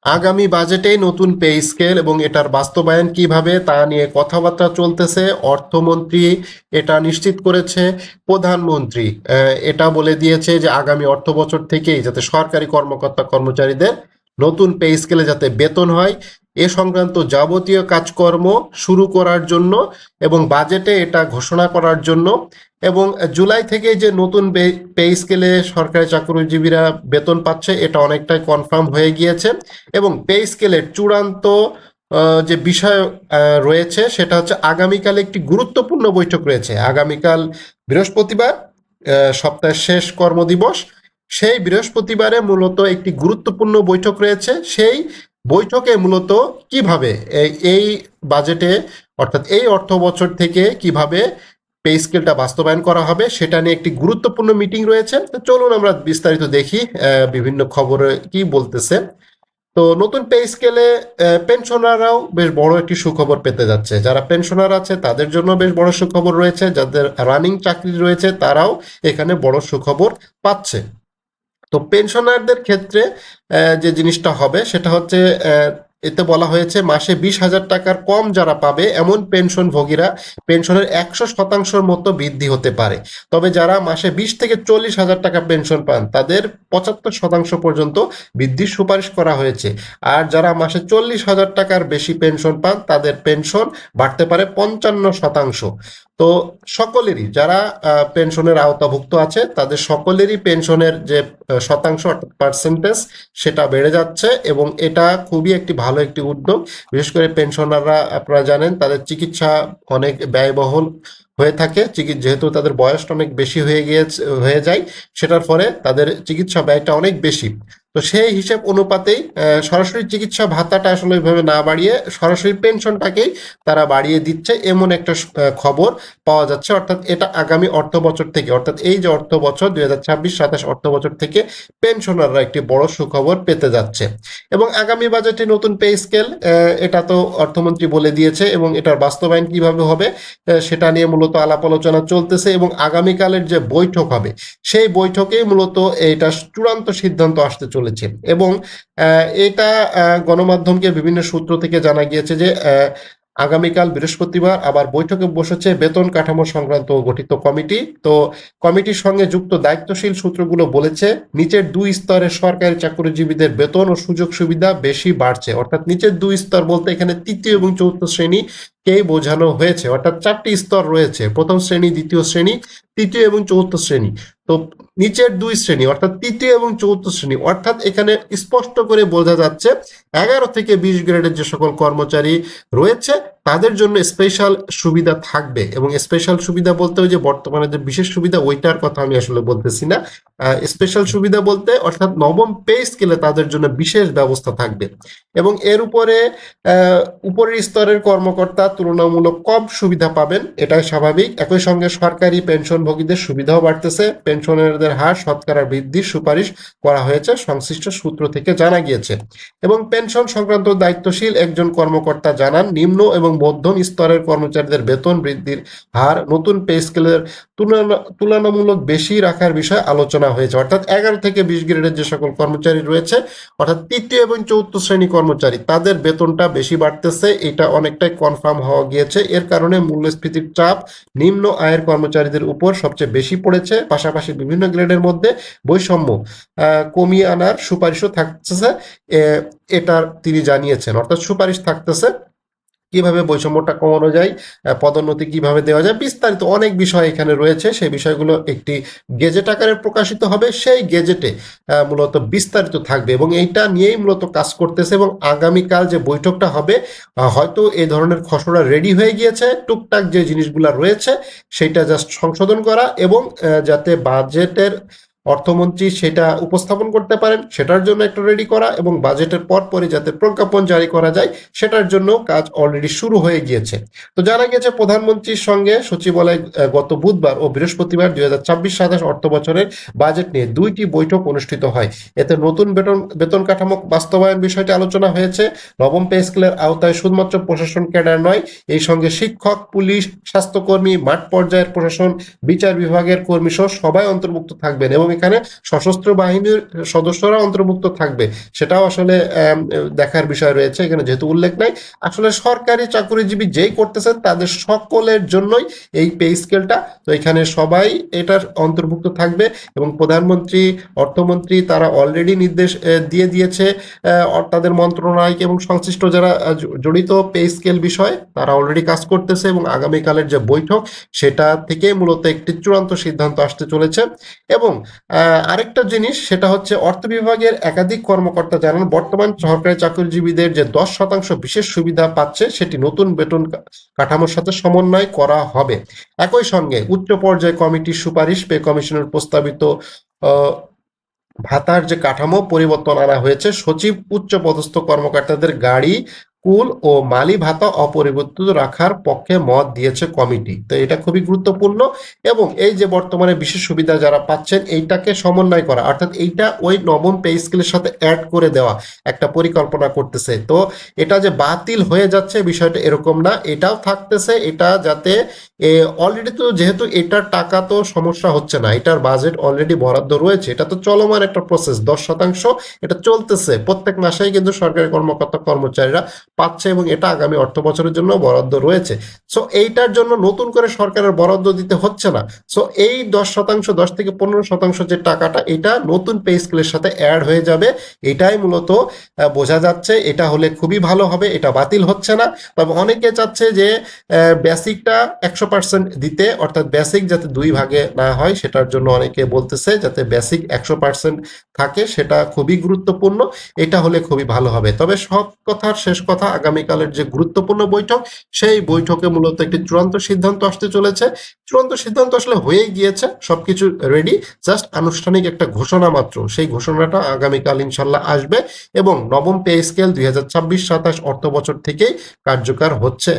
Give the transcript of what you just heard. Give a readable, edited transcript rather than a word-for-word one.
আগামী বাজেটে নতুন পে স্কেল এবং এটার বাস্তবায়ন কিভাবে তা নিয়ে কথাবার্তা চলতেছে। অর্থমন্ত্রী এটা নিশ্চিত করেছে। প্রধানমন্ত্রী এটা বলে দিয়েছে যে আগামী অর্থ বছর থেকেই যাতে সরকারি কর্মকর্তা কর্মচারীদের নতুন পে স্কেলে যাতে বেতন হয় এ সংক্রান্ত যাবতীয় কাজকর্ম শুরু করার জন্য এবং বাজেটে এটা ঘোষণা করার জন্য এবং জুলাই থেকে যে নতুন পে স্কেলে সরকারি চাকরিজীবীরা বেতন পাচ্ছে এটা অনেকটাই কনফার্ম হয়ে গিয়েছে এবং পে স্কেলের চূড়ান্ত যে বিষয় রয়েছে সেটা হচ্ছে আগামীকাল একটি গুরুত্বপূর্ণ বৈঠক রয়েছে। আগামীকাল বৃহস্পতিবার সপ্তাহের শেষ কর্মদিবস। সেই বৃহস্পতিবারে মূলত একটি গুরুত্বপূর্ণ বৈঠক রয়েছে। সেই বৈঠকে মূলত কিভাবে এই বাজেটে অর্থাৎ এই অর্থ বছর থেকে কিভাবে পে স্কেলটা বাস্তবায়ন করা হবে সেটা নিয়ে একটি গুরুত্বপূর্ণ মিটিং রয়েছে। তো চলুন আমরা বিস্তারিত দেখি বিভিন্ন খবরে কি বলতেছে। তো নতুন পে স্কেলে পেনশনাররাও বেশ বড় একটি সুখবর পেতে যাচ্ছে। যারা পেনশনার আছে তাদের জন্য বেশ বড় সুখবর রয়েছে, যাদের রানিং চাকরি রয়েছে তারাও এখানে বড় সুখবর পাচ্ছে। তো পেনশনারদের ক্ষেত্রে যে জিনিসটা হবে সেটা হচ্ছে এতে বলা হয়েছে মাসে 20,000 টাকার কম যারা পাবে এমন পেনশনভোগীরা পেনশনের 100% মতো বৃদ্ধি হতে পারে। তবে যারা মাসে 20 থেকে 40,000 টাকা পেনশন পান তাদের 75% পর্যন্ত বৃদ্ধির সুপারিশ করা হয়েছে। আর যারা মাসে 40,000 টাকার বেশি পেনশন পান তাদের পেনশন বাড়তে পারে 55%। তো সকলেরই যারা পেনশনের আওতাভুক্ত আছে তাদের সকলেরই পেনশনের যে শতাংশ অর্থাৎ পার্সেন্টেজ সেটা বেড়ে যাচ্ছে এবং এটা খুবই একটি ভালো একটি উদ্যোগ। বিশেষ করে পেনশনাররা আপনারা জানেন তাদের চিকিৎসা অনেক ব্যয়বহুল হয়ে থাকে, যেহেতু তাদের বয়সটা অনেক বেশি হয়ে যায় সেটার ফলে তাদের চিকিৎসা ব্যয়টা অনেক বেশি। তো সেই হিসেব অনুপাতেই সরাসরি চিকিৎসা ভাতাটা আসলে ওইভাবে না বাড়িয়ে সরাসরি পেনশনটাকেই তারা বাড়িয়ে দিচ্ছে এমন একটা খবর পাওয়া যাচ্ছে। অর্থাৎ এটা আগামী অর্থ বছর থেকে অর্থাৎ এই যে অর্থ বছর 2026-27 অর্থ বছর থেকে পেনশনাররা একটি বড় সুখবর পেতে যাচ্ছে। এবং আগামী বাজেটে নতুন পে স্কেল এটা তো অর্থমন্ত্রী বলে দিয়েছে এবং এটার বাস্তবায়ন কিভাবে হবে সেটা নিয়ে মূলত আলাপ আলোচনা চলতেছে এবং আগামীকালের যে বৈঠক হবে সেই বৈঠকেই মূলত এটা চূড়ান্ত সিদ্ধান্ত আসতে চলেছে। এবং এটা গণমাধ্যমকে বিভিন্ন সূত্র থেকে জানা গিয়েছে যে আগামীকাল বৃহস্পতিবার আবার বৈঠকে বসেছে বেতন কাঠামো সংক্রান্ত গঠিত কমিটি। তো কমিটির সঙ্গে যুক্ত দায়িত্বশীল সূত্রগুলো বলেছে নিচের দুই স্তরের সরকারি চাকরিজীবীদের বেতন ও সুযোগ সুবিধা বেশি বাড়ছে। অর্থাৎ নিচের দুই স্তর বলতে এখানে তৃতীয় এবং চতুর্থ শ্রেণী কেই বোঝানো হয়েছে। অর্থাৎ 4টি স্তর রয়েছে, প্রথম শ্রেণী, দ্বিতীয় শ্রেণী, তৃতীয় এবং চতুর্থ শ্রেণী। তো নিচের দুই শ্রেণী অর্থাৎ তৃতীয় এবং চতুর্থ শ্রেণী অর্থাৎ এখানে স্পষ্ট করে বোঝা যাচ্ছে 11 থেকে 20 গ্রেডের যে সকল কর্মচারী রয়েছে তাদের জন্য স্পেশাল সুবিধা থাকবে। এবং স্পেশাল সুবিধা বলতে ওই যে বর্তমানে যে বিশেষ সুবিধা ওইটার কথা আমি আসলে বলতেছি না। স্পেশাল সুবিধা বলতে অর্থাৎ নবম পে স্কেলে তাদের জন্য বিশেষ ব্যবস্থা থাকবে এবং এর উপরে উপরের স্তরের কর্মকর্তা তুলনামূলক কম সুবিধা পাবেন, এটাই স্বাভাবিক। একই সঙ্গে সরকারি পেনশনভোগীদের সুবিধাও বাড়তেছে। পেনশনারদের হার শতকরা বৃদ্ধির সুপারিশ করা হয়েছে সংশ্লিষ্ট সূত্র থেকে জানা গিয়েছে। এবং পেনশন সংক্রান্ত দায়িত্বশীল একজন কর্মকর্তা জানান নিম্ন এবং মধ্যম স্তরের কর্মচারীদের বেতন বৃদ্ধির হার নতুন পে স্কেলের তুলনামূলক বেশি রাখার বিষয়ে আলোচনা হয়েছে। অর্থাৎ 11 থেকে 20 গ্রেডের যে সকল কর্মচারী রয়েছে অর্থাৎ তৃতীয় এবং চতুর্থ শ্রেণী কর্মচারী তাদের বেতনটা বেশি বাড়তেছে, এটা অনেকটাই কনফার্ম হওয়া গিয়েছে। এর কারণে মূল্যস্ফীতির চাপ নিম্ন আয়ের কর্মচারীদের উপর সবচেয়ে বেশি পড়েছে। পাশাপাশি বিভিন্ন গ্রেডের মধ্যে বৈষম্য কমিয়ে আনার সুপারিশও থাকতেছে, এটার তিনি জানিয়েছেন। অর্থাৎ সুপারিশ থাকতেছে কিভাবে বৈষম্যটা কমানো যায়, পদোন্নতি কিভাবে দেওয়া যায়, বিস্তারিত অনেক বিষয় এখানে রয়েছে। সেই বিষয়গুলো একটি গেজেট আকারে প্রকাশিত হবে, সেই গেজেটে মূলত বিস্তারিত থাকবে এবং এইটা নিয়েই মূলত কাজ করতেছে। এবং আগামীকাল যে বৈঠকটা হবে হয়তো এই ধরনের খসড়া রেডি হয়ে গিয়েছে, টুকটাক যে জিনিসগুলো রয়েছে সেটা জাস্ট সংশোধন করা এবং যাতে বাজেটের অর্থমন্ত্রী সেটা উপস্থাপন করতে পারেন সেটার জন্য একটা রেডি করা এবং বাজেটের পরপরই যাতে প্রজ্ঞাপন জারি করা যায় সেটার জন্য কাজ অলরেডি শুরু হয়ে গিয়েছে। তো জানা গেছে প্রধানমন্ত্রীর সঙ্গে সচিবালয় গত বুধবার ও বৃহস্পতিবার 2026-27 অর্থ বছরের বাজেট নিয়ে 2টি বৈঠক অনুষ্ঠিত হয়। এতে নতুন বেতন কাঠামো বাস্তবায়ন বিষয়টি আলোচনা হয়েছে। নবম পে স্কেলের আওতায় শুধুমাত্র প্রশাসন ক্যাডার নয়, এই সঙ্গে শিক্ষক, পুলিশ, স্বাস্থ্যকর্মী, মাঠ পর্যায়ের প্রশাসন, বিচার বিভাগের কর্মী সহ সবাই অন্তর্ভুক্ত থাকবেন। এবং এখানে সশস্ত্র বাহিনীর সদস্যরা অন্তর্ভুক্ত থাকবে সেটাও আসলে দেখার বিষয় রয়েছে। এখানে যেহেতু উল্লেখ নাই, আসলে সরকারি চাকরিজীবী যেই করতেছেন তাদের সকলের জন্যই এই পে স্কেলটা। তো এখানে সবাই এটার অন্তর্ভুক্ত থাকবে এবং প্রধানমন্ত্রী, অর্থমন্ত্রী তারা অলরেডি নির্দেশ দিয়ে দিয়েছে তাদের মন্ত্রণালয়কে এবং সংশ্লিষ্ট যারা জড়িত পে স্কেল বিষয়ে তারা অলরেডি কাজ করতেছে এবং আগামীকালের যে বৈঠক সেটা থেকে মূলত একটি চূড়ান্ত সিদ্ধান্ত আসতে চলেছে। এবং আরেকটা জিনিস সেটা হচ্ছে অর্থ বিভাগের একাধিক কর্মকর্তা জানান বর্তমান সরকারি চাকরিজীবীদের যে 10% বিশেষ সুবিধা পাচ্ছে সেটি নতুন বেতন কাঠামোর সাথে সমন্বয় করা হবে। একই সঙ্গে উচ্চ পর্যায়ে কমিটির সুপারিশ পে কমিশনের প্রস্তাবিত ভাতার যে কাঠামো পরিবর্তন আনা হয়েছে, সচিব উচ্চ পদস্থ কর্মকর্তাদের গাড়ি, কুল ও মালি ভাতা অপরিবর্তিত রাখার পক্ষে মত দিয়েছে কমিটি। তো এটা খুবই গুরুত্বপূর্ণ এবং এই যে বর্তমানে বিশেষ সুবিধা যারা পাচ্ছেন এইটাকে সমন্বয় করা, অর্থাৎ এইটা ওই নবম পে স্কেলের সাথে অ্যাড করে দেওয়া একটা পরিকল্পনা করতেছে। তো এটা যে বাতিল হয়ে যাচ্ছে বিষয়টা এরকম না, এটাও থাকতেছে, এটা যাতে অলরেডি তো যেহেতু এটার টাকা তো সমস্যা হচ্ছে না, এটার বাজেট অলরেডি বরাদ্দ রয়েছে, এটা তো চলমান একটা প্রসেস, 10% এটা চলতেছে প্রত্যেক মাসেই কিন্তু সরকারি কর্মকর্তা কর্মচারীরা পাচ্ছে এবং এটা আগামী অর্থ বছরের জন্য বরাদ্দ রয়েছে। সো এইটার জন্য নতুন করে সরকারের বরাদ্দ দিতে হচ্ছে না। সো এই 10%, 10 থেকে 15% যে টাকাটা এটা নতুন পে স্কেলের সাথে অ্যাড হয়ে যাবে, এটাই মূলত বোঝা যাচ্ছে। এটা হলে খুবই ভালো হবে, এটা বাতিল হচ্ছে না। তবে অনেকে চাচ্ছে যে বেসিকটা 100% দিতে, অর্থাৎ বেসিক যাতে 2 ভাগে না হয় সেটার জন্য অনেকে বলতেছে যাতে বেসিক 100% থাকে, সেটা খুবই গুরুত্বপূর্ণ। এটা হলে খুবই ভালো হবে। তবে সব কথার শেষ কথা, আগামীকালের যে গুরুত্বপূর্ণ বৈঠক সেই বৈঠকে মূলত একটি চূড়ান্ত সিদ্ধান্ত আসতে চলেছে। চূড়ান্ত সিদ্ধান্ত আসলে হয়েই গিয়েছে, সবকিছু রেডি, জাস্ট আনুষ্ঠানিক একটা ঘোষণা মাত্র। সেই ঘোষণাটা আগামীকাল ইনশাল্লাহ আসবে এবং নবম পে স্কেল 2026-27 অর্থ বছর থেকেই কার্যকর হচ্ছে।